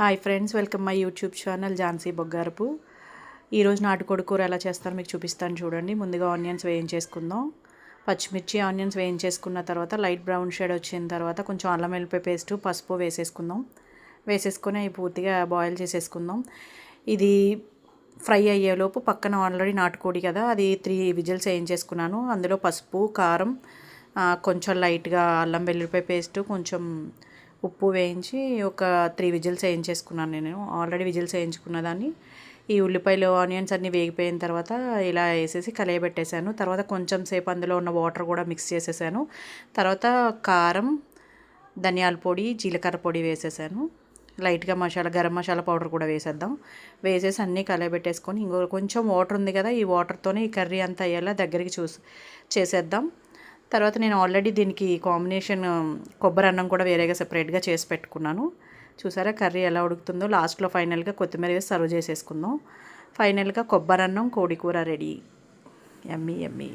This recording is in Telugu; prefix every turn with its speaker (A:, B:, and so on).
A: Hi friends, welcome my YouTube channel Jhansi Boggarapu. ఈరోజు నాటుకోడి కూర ఎలా చేస్తారో మీకు చూపిస్తాను చూడండి. ముందుగా ఆనియన్స్ వేయించేసుకుందాం. పచ్చిమిర్చి ఆనియన్స్ వేయించేసుకున్న తర్వాత లైట్ బ్రౌన్ షేడ్ వచ్చిన తర్వాత కొంచెం అల్లం వెల్లిపాయ పేస్ట్, పసుపు వేసేసుకుందాం. వేసేసుకొని అవి పూర్తిగా బాయిల్ చేసేసుకుందాం. ఇది ఫ్రై అయ్యేలోపు పక్కన ఆల్రెడీ నాటుకోడి కదా, అది 3 విజిల్స్ వేయించేసుకున్నాను. అందులో పసుపు, కారం, కొంచెం లైట్గా అల్లం వెల్లిపాయ పేస్టు, కొంచెం ఉప్పు వేయించి ఒక 3 విజిల్స్ వేయించేసుకున్నాను. నేను ఆల్రెడీ విజిల్స్ వేయించుకున్న దాన్ని ఈ ఉల్లిపాయలు ఆనియన్స్ అన్నీ వేగిపోయిన తర్వాత ఇలా వేసేసి కలయబెట్టేశాను. తర్వాత కొంచెం సేపు అందులో ఉన్న వాటర్ కూడా మిక్స్ చేసేసాను. తర్వాత కారం, ధనియాల పొడి, జీలకర్ర పొడి వేసేసాను. లైట్గా గరం మసాలా పౌడర్ కూడా వేసేద్దాం. వేసేసి అన్నీ కలయబెట్టేసుకొని ఇంకో కొంచెం వాటర్ ఉంది కదా, ఈ వాటర్తోనే ఈ కర్రీ అంతా అయ్యేలా దగ్గరికి చేసేద్దాం. తర్వాత నేను ఆల్రెడీ దీనికి కాంబినేషన్ కొబ్బరి అన్నం కూడా వేరేగా సెపరేట్గా చేసి పెట్టుకున్నాను. చూసారా కర్రీ ఎలా ఉడుకుతుందో. లాస్ట్లో ఫైనల్గా కొత్తిమీర వేసి సర్వ్ చేసేసుకుందాం. ఫైనల్గా కొబ్బరి అన్నం, కోడి కూర రెడీ. యమ్మీ యమ్మీ.